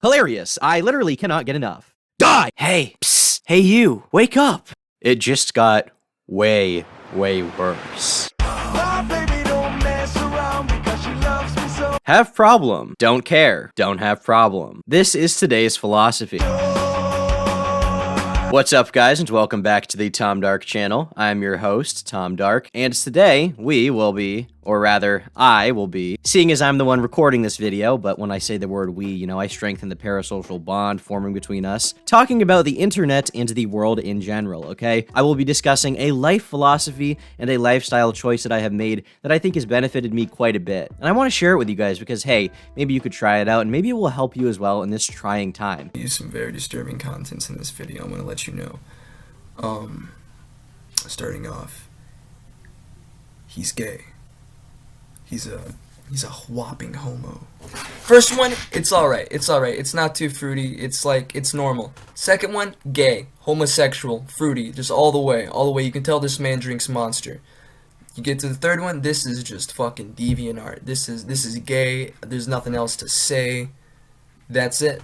Hilarious. I literally cannot get enough. Die! Hey, psst, hey you, wake up! It just got way, way worse. Have problem. Don't care. Don't have problem. This is today's philosophy. What's up, guys, and welcome back to the Tom Dark channel. I'm your host, Tom Dark, and today we will be, or rather, I will be, seeing as I'm the one recording this video, but when I say the word we, you know, I strengthen the parasocial bond forming between us, talking about the internet and the world in general, okay? I will be discussing a life philosophy and a lifestyle choice that I have made that I think has benefited me quite a bit. And I want to share it with you guys because, hey, maybe you could try it out, and maybe it will help you as well in this trying time. Use some very disturbing contents in this video. I'm gonna let you know. Starting off, he's gay. He's a whopping homo. First one, it's alright. It's not too fruity. It's normal. Second one, gay, homosexual, fruity, just all the way. You can tell this man drinks Monster. You get to the third one, this is just fucking deviant art. This is gay. There's nothing else to say. That's it.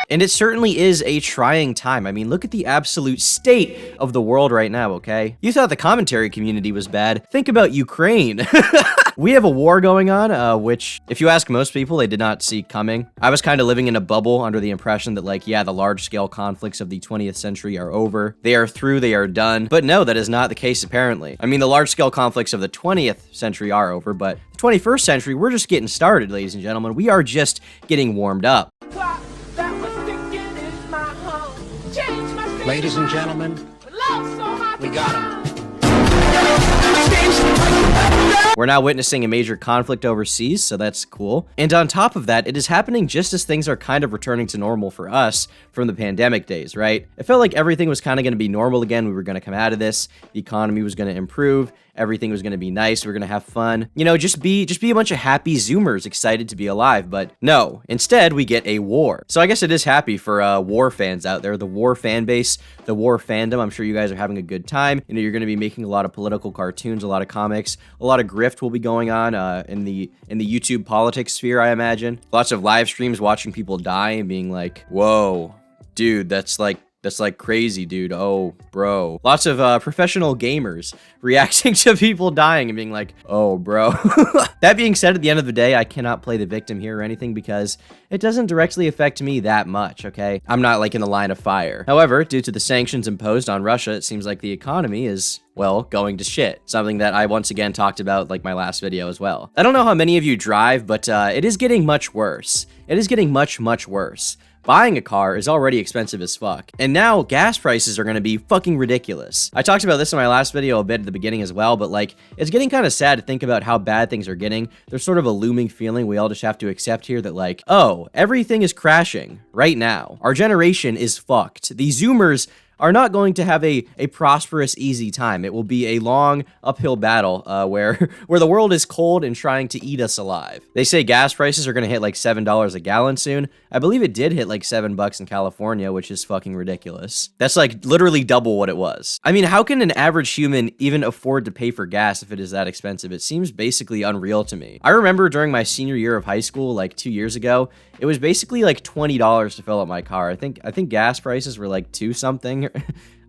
And it certainly is a trying time. I mean, look at the absolute state of the world right now, okay? You thought the commentary community was bad. Think about Ukraine. We have a war going on, which, if you ask most people, they did not see coming. I was kind of living in a bubble under the impression that, like, yeah, the large-scale conflicts of the 20th century are over. They are through, they are done. But no, that is not the case, apparently. I mean, the large-scale conflicts of the 20th century are over, but the 21st century, we're just getting started, ladies and gentlemen. We are just getting warmed up. Ladies and gentlemen, we got him. We're now witnessing a major conflict overseas, so that's cool. And on top of that, it is happening just as things are kind of returning to normal for us from the pandemic days, right? It felt like everything was kind of going to be normal again. We were going to come out of this. The economy was going to improve. Everything was going to be nice. We were going to have fun. You know, just be a bunch of happy Zoomers excited to be alive. But no, instead we get a war. So I guess it is happy for war fans out there. The war fan base, the war fandom. I'm sure you guys are having a good time. You know, you're going to be making a lot of political cartoons, a lot of comics, a lot of grift will be going on in the YouTube politics sphere, I imagine. Lots of live streams watching people die and being like, whoa, dude, that's like crazy, dude. Oh, bro. Lots of professional gamers reacting to people dying and being like, oh, bro. That being said, at the end of the day, I cannot play the victim here or anything because it doesn't directly affect me that much, okay? I'm not like in the line of fire. However, due to the sanctions imposed on Russia, it seems like the economy is, well, going to shit. Something that I once again talked about like my last video as well. I don't know how many of you drive, but it is getting much worse. It is getting much, much worse. Buying a car is already expensive as fuck. And now gas prices are gonna be fucking ridiculous. I talked about this in my last video a bit at the beginning as well, but like, it's getting kind of sad to think about how bad things are getting. There's sort of a looming feeling we all just have to accept here that like, oh, everything is crashing right now. Our generation is fucked. The Zoomers are not going to have a prosperous, easy time. It will be a long uphill battle where the world is cold and trying to eat us alive. They say gas prices are going to hit like $7 a gallon soon. I believe it did hit like $7 in California, which is fucking ridiculous. That's like literally double what it was. I mean, how can an average human even afford to pay for gas if it is that expensive? It seems basically unreal to me. I remember during my senior year of high school, like 2 years ago, it was basically like $20 to fill up my car. I think gas prices were like 2 something.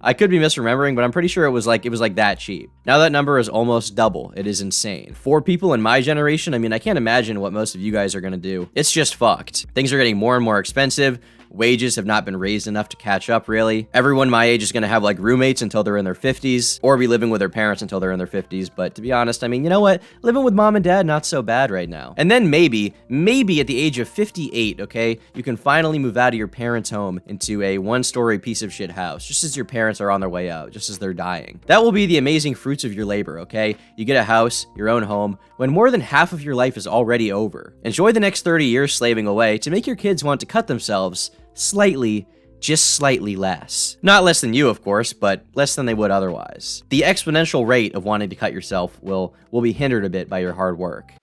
I could be misremembering, but I'm pretty sure it was like that cheap. Now that number is almost double. It is insane. For people in my generation, I mean, I can't imagine what most of you guys are gonna do. It's just fucked. Things are getting more and more expensive. Wages have not been raised enough to catch up, really. Everyone my age is going to have, like, roommates until they're in their 50s, or be living with their parents until they're in their 50s, but to be honest, I mean, you know what? Living with mom and dad, not so bad right now. And then maybe at the age of 58, okay, you can finally move out of your parents' home into a one-story piece of shit house, just as your parents are on their way out, just as they're dying. That will be the amazing fruits of your labor, okay? You get a house, your own home, when more than half of your life is already over. Enjoy the next 30 years slaving away to make your kids want to cut themselves slightly, just slightly less. Not less than you, of course, but less than they would otherwise. The exponential rate of wanting to cut yourself will be hindered a bit by your hard work.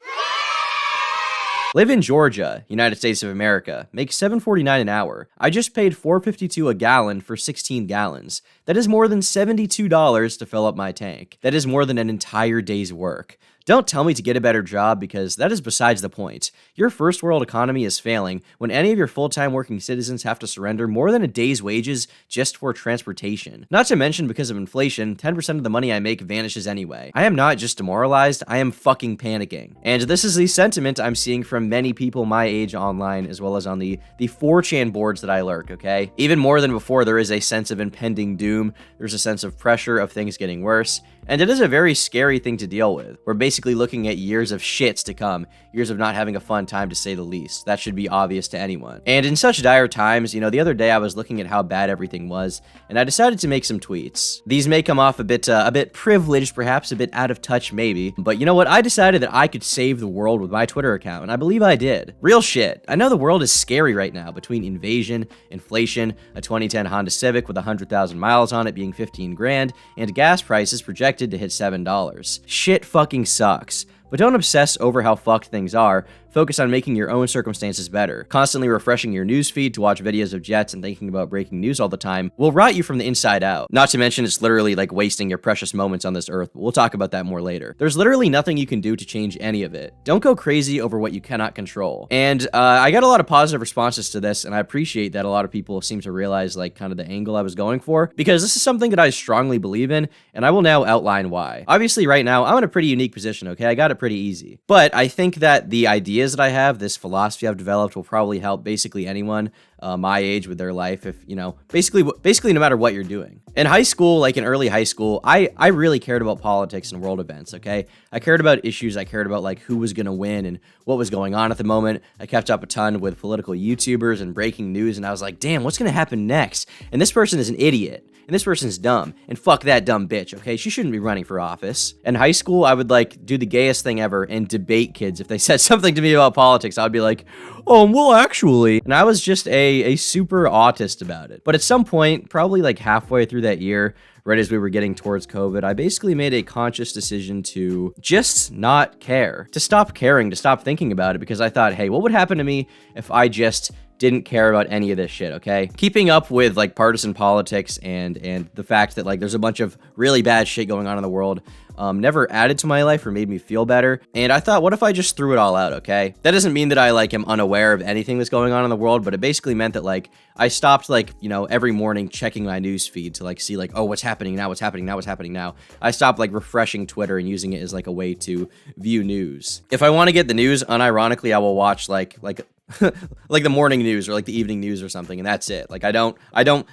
Live in Georgia, United States of America. Make $7.49 an hour. I just paid $4.52 a gallon for 16 gallons. That is more than $72 to fill up my tank. That is more than an entire day's work. Don't tell me to get a better job, because that is besides the point. Your first world economy is failing when any of your full-time working citizens have to surrender more than a day's wages just for transportation. Not to mention, because of inflation, 10% of the money I make vanishes anyway. I am not just demoralized, I am fucking panicking. And this is the sentiment I'm seeing from many people my age online, as well as on the 4chan boards that I lurk, okay? Even more than before, there is a sense of impending doom, there's a sense of pressure of things getting worse, and it is a very scary thing to deal with. We're basically looking at years of shits to come, years of not having a fun time, to say the least. That should be obvious to anyone. And in such dire times, the other day I was looking at how bad everything was, and I decided to make some tweets. These may come off a bit privileged, perhaps a bit out of touch maybe, but you know what? I decided that I could save the world with my Twitter account, and I believe I did. Real shit. I know the world is scary right now, between invasion, inflation, a 2010 Honda Civic with 100,000 miles on it being 15 grand, and gas prices projected to hit $7. Shit fucking sucks. But don't obsess over how fucked things are. Focus on making your own circumstances better. Constantly refreshing your newsfeed to watch videos of jets and thinking about breaking news all the time will rot you from the inside out. Not to mention, it's literally like wasting your precious moments on this earth, but we'll talk about that more later. There's literally nothing you can do to change any of it. Don't go crazy over what you cannot control. And I got a lot of positive responses to this, and I appreciate that a lot of people seem to realize like kind of the angle I was going for, because this is something that I strongly believe in, and I will now outline why. Obviously, right now, I'm in a pretty unique position, okay? I got it pretty easy. But I think that the ideas that I have, this philosophy I've developed, will probably help basically anyone my age with their life, if, basically no matter what you're doing. In high school, like in early high school, I really cared about politics and world events, okay? I cared about issues, I cared about like who was gonna win and what was going on at the moment. I kept up a ton with political YouTubers and breaking news, and I was like, damn, what's gonna happen next? And this person is an idiot. And this person's dumb, and fuck that dumb bitch, okay? She shouldn't be running for office. In high school, I would like do the gayest thing ever and debate kids. If they said something to me about politics, I'd be like, oh, well, actually. And I was just a super autist about it. But at some point, probably like halfway through that year, right as we were getting towards COVID, I basically made a conscious decision to just not care, to stop caring, to stop thinking about it, because I thought, hey, what would happen to me if I just didn't care about any of this shit, okay? Keeping up with like partisan politics and the fact that like there's a bunch of really bad shit going on in the world never added to my life or made me feel better. And I thought, what if I just threw it all out, okay? That doesn't mean that I like am unaware of anything that's going on in the world, but it basically meant that like I stopped like, every morning checking my news feed to like see like, oh, what's happening now, what's happening now, what's happening now. I stopped like refreshing Twitter and using it as like a way to view news. If I want to get the news, unironically, I will watch like like the morning news or like the evening news or something, and that's it. Like I don't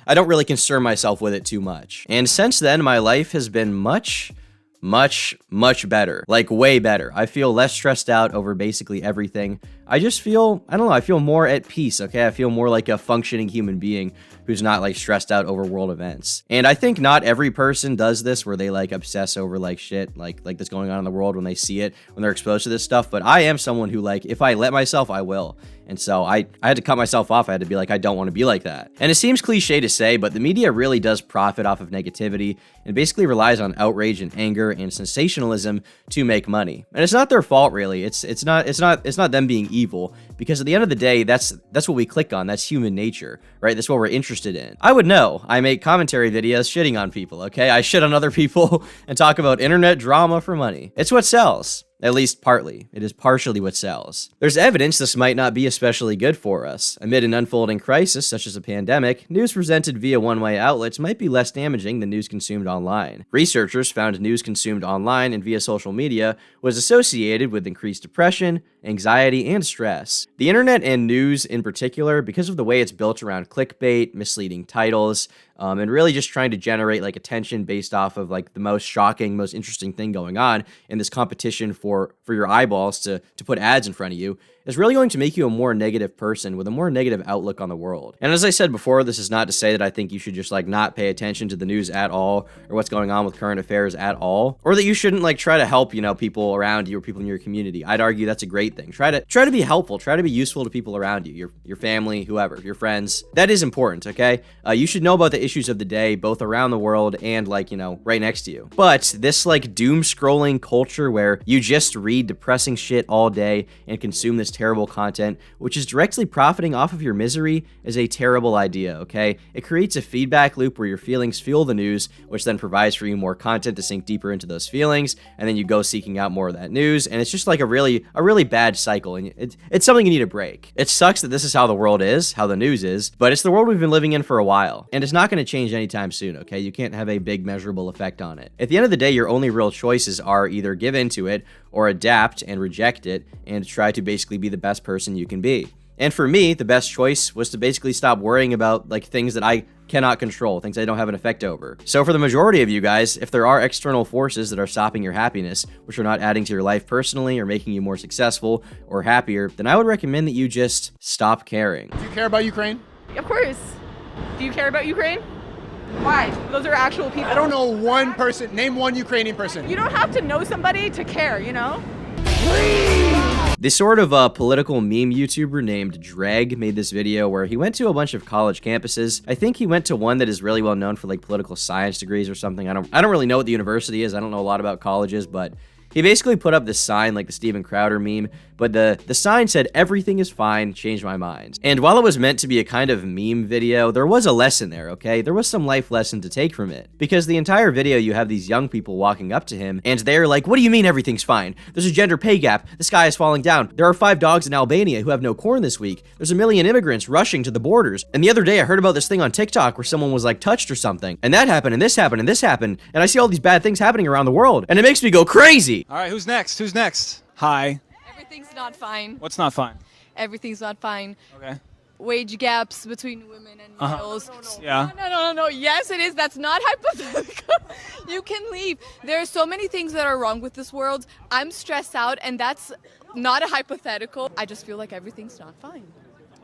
really concern myself with it too much. And since then, my life has been much better, like way better. I feel less stressed out over basically everything. I just feel, I don't know, I feel more at peace, okay? I feel more like a functioning human being who's not like stressed out over world events. And I think not every person does this, where they like obsess over like shit like that's going on in the world when they see it, when they're exposed to this stuff. But I am someone who like, if I let myself, I will. And so I had to cut myself off. I had to be like, I don't want to be like that. And it seems cliche to say, but the media really does profit off of negativity and basically relies on outrage and anger and sensationalism to make money. And it's not their fault, really. It's not them being evil, because at the end of the day, that's what we click on. That's human nature, right? That's what we're interested in. I would know. I make commentary videos shitting on people, okay? I shit on other people and talk about internet drama for money. It's what sells. At least partly. It is partially what sells. There's evidence this might not be especially good for us. Amid an unfolding crisis, such as a pandemic, news presented via one-way outlets might be less damaging than news consumed online. Researchers found news consumed online and via social media was associated with increased depression, anxiety, and stress. The internet and news in particular, because of the way it's built around clickbait, misleading titles, and really just trying to generate like attention based off of like the most shocking, most interesting thing going on in this competition for your eyeballs to put ads in front of you, is really going to make you a more negative person with a more negative outlook on the world. And as I said before, this is not to say that I think you should just like not pay attention to the news at all, or what's going on with current affairs at all, or that you shouldn't like try to help, people around you or people in your community. I'd argue that's a great thing. Try to be helpful, try to be useful to people around you, your family, whoever, your friends. That is important, okay? You should know about the issues of the day, both around the world and like, right next to you. But this like doom scrolling culture where you just read depressing shit all day and consume this this terrible content, which is directly profiting off of your misery, is a terrible idea, okay? It creates a feedback loop where your feelings fuel the news, which then provides for you more content to sink deeper into those feelings, and then you go seeking out more of that news, and it's just like a really bad cycle, and it's something you need to break. It sucks that this is how the world is, how the news is, but it's the world we've been living in for a while, and it's not going to change anytime soon, okay? You can't have a big measurable effect on it. At the end of the day, your only real choices are either give into it or adapt and reject it and try to basically be the best person you can be. And for me, the best choice was to basically stop worrying about like things that I cannot control, things I don't have an effect over. So for the majority of you guys, if there are external forces that are stopping your happiness, which are not adding to your life personally or making you more successful or happier, then I would recommend that you just stop caring. Do you care about Ukraine? Of course. Do you care about Ukraine? Why? Those are actual people. I don't know one person. Name one Ukrainian person. You don't have to know somebody to care, you know? This sort of political meme YouTuber named Dreg made this video where he went to a bunch of college campuses. I think he went to one that is really well known for like political science degrees or something. I don't really know what the university is. I don't know a lot about colleges, but he basically put up this sign like the Steven Crowder meme, but the sign said, "Everything is fine, change my mind." And while it was meant to be a kind of meme video, there was a lesson there, okay? There was some life lesson to take from it. Because the entire video, you have these young people walking up to him, and they're like, "What do you mean everything's fine? There's a gender pay gap. The sky is falling down. There are 5 dogs in Albania who have no corn this week. There's 1 million immigrants rushing to the borders. And the other day, I heard about this thing on TikTok where someone was like touched or something. And that happened, and this happened, and this happened. And I see all these bad things happening around the world. And it makes me go crazy." All right, who's next? Who's next? Hi. Everything's not fine. What's not fine? Everything's not fine. Okay. Wage gaps between women and males. Yeah. No. Yes, it is. That's not hypothetical. You can leave. There are so many things that are wrong with this world. I'm stressed out, and that's not a hypothetical. I just feel like everything's not fine.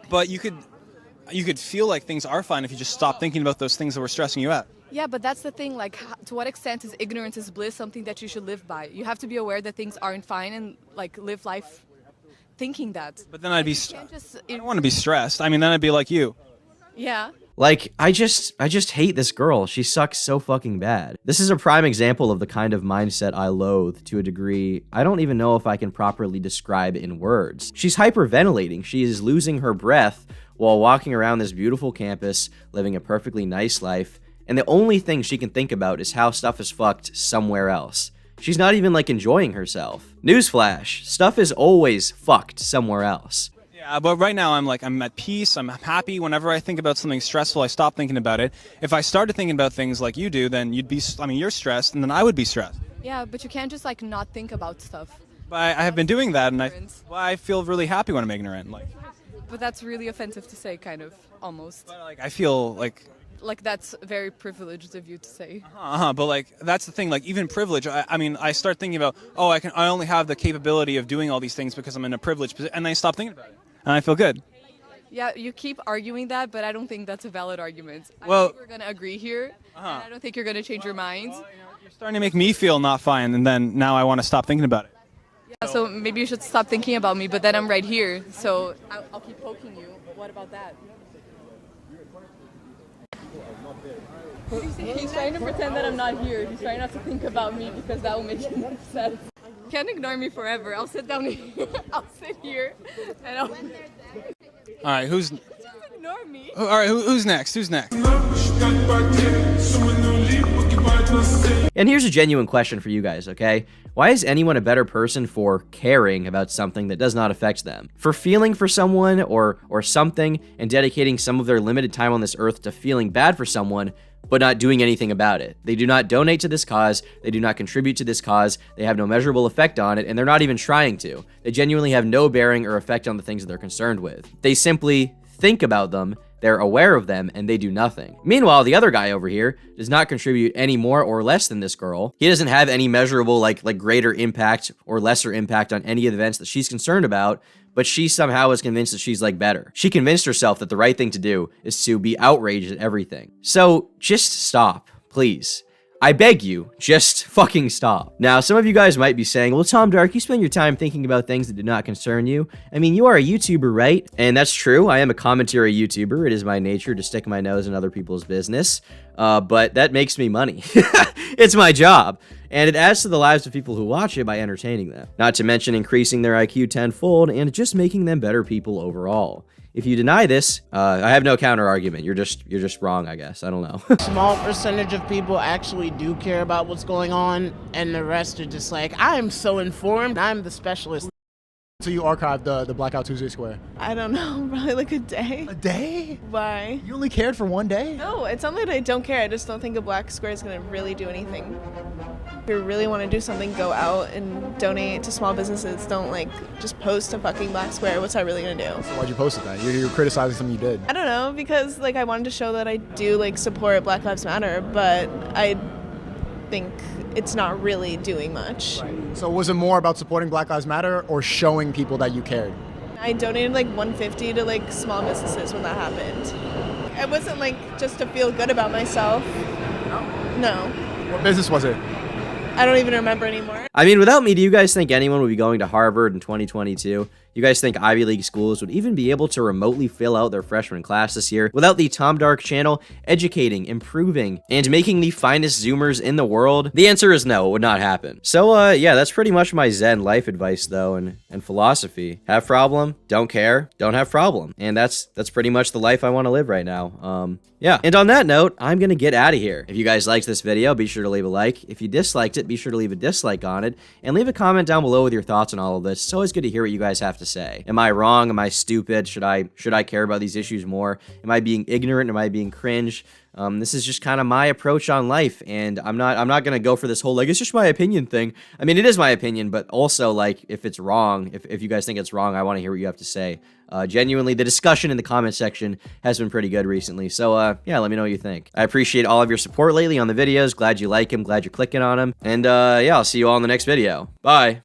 But you could feel like things are fine if you just stop thinking about those things that were stressing you out. Yeah, but that's the thing. Like, to what extent is ignorance is bliss something that you should live by? You have to be aware that things aren't fine and like live life thinking that. But then I'd be. You can't just. I don't want to be stressed. I mean, then I'd be like you. Yeah. Like, I just hate this girl. She sucks so fucking bad. This is a prime example of the kind of mindset I loathe to a degree I don't even know if I can properly describe in words. She's hyperventilating. She is losing her breath while walking around this beautiful campus, living a perfectly nice life, and the only thing she can think about is how stuff is fucked somewhere else. She's not even like enjoying herself. Newsflash, stuff is always fucked somewhere else. Yeah, but right now I'm at peace. I'm happy. Whenever I think about something stressful, I stop thinking about it. If I started thinking about things like you do, then you're stressed, and then I would be stressed. Yeah, but you can't just like not think about stuff. But I have been doing that, and I feel really happy when I'm ignorant. But that's really offensive to say, kind of, almost. But I feel like. Like, that's very privileged of you to say. But like that's the thing. Like even privilege. I mean, I start thinking about, oh, I only have the capability of doing all these things because I'm in a privileged position, and I stop thinking about it, and I feel good. Yeah, you keep arguing that, but I don't think that's a valid argument. Well- I think we're gonna agree here, and I don't think you're gonna change your mind. You're starting to make me feel not fine, and then now I want to stop thinking about it. Yeah, so maybe you should stop thinking about me. But then I'm right here, so I'll keep poking you. What about that? He's trying to pretend that I'm not here. He's trying not to think about me because that will make him upset. You can't ignore me forever. I'll sit down here. I'll sit here and I'll... All right, who's? Just ignore me. All right, who's next? Who's next? And here's a genuine question for you guys, okay? Why is anyone a better person for caring about something that does not affect them? For feeling for someone or something and dedicating some of their limited time on this earth to feeling bad for someone, but not doing anything about it. They do not donate to this cause, they do not contribute to this cause, they have no measurable effect on it, and they're not even trying to. They genuinely have no bearing or effect on the things that they're concerned with. They simply think about them, they're aware of them, and they do nothing. Meanwhile, the other guy over here does not contribute any more or less than this girl. He doesn't have any measurable, like greater impact or lesser impact on any of the events that she's concerned about, but she somehow is convinced that she's like better. She convinced herself that the right thing to do is to be outraged at everything. So just stop, please. I beg you, just fucking stop. Now, some of you guys might be saying, well, Tom Dark, you spend your time thinking about things that do not concern you. I mean, you are a YouTuber, right? And that's true. I am a commentary YouTuber. It is my nature to stick my nose in other people's business. But that makes me money. It's my job. And it adds to the lives of people who watch it by entertaining them. Not to mention increasing their IQ tenfold and just making them better people overall. If you deny this, I have no counter argument. You're just wrong, I guess. I don't know. Small percentage of people actually do care about what's going on, and the rest are just like, I'm so informed, I'm the specialist. So you archived the Blackout Tuesday Square. I don't know, probably like a day. A day? Why? You only cared for one day? No, it's not that I don't care. I just don't think a black square is going to really do anything. If you really want to do something, go out and donate to small businesses. Don't like just post a fucking black square. What's that really going to do? So why'd you post it then? You're criticizing something you did. I don't know, because like I wanted to show that I do like support Black Lives Matter, but I think it's not really doing much. So was it more about supporting Black Lives Matter or showing people that you cared? I donated like $150 to like small businesses when that happened. It wasn't like just to feel good about myself. No. What business was it? I don't even remember anymore. I mean, without me, do you guys think anyone would be going to Harvard in 2022? You guys think Ivy League schools would even be able to remotely fill out their freshman class this year without the Tom Dark channel educating, improving, and making the finest Zoomers in the world? The answer is no, it would not happen. So, yeah, that's pretty much my Zen life advice, though, and philosophy. Have problem, don't care, don't have problem. And that's pretty much the life I want to live right now. Yeah. And on that note, I'm gonna get out of here. If you guys liked this video, be sure to leave a like. If you disliked it, be sure to leave a dislike on it, and leave a comment down below with your thoughts on all of this. It's always good to hear what you guys have to say. Am I wrong? Am I stupid? Should I care about these issues more? Am I being ignorant? Am I being cringe? This is just kind of my approach on life, and I'm not gonna go for this whole like it's just my opinion thing. I mean, it is my opinion, but also like if it's wrong, if you guys think it's wrong, I want to hear what you have to say. Genuinely, the discussion in the comment section has been pretty good recently, so yeah, let me know what you think. I appreciate all of your support lately on the videos. Glad you like them, glad you're clicking on them, and yeah, I'll see you all in the next video. Bye.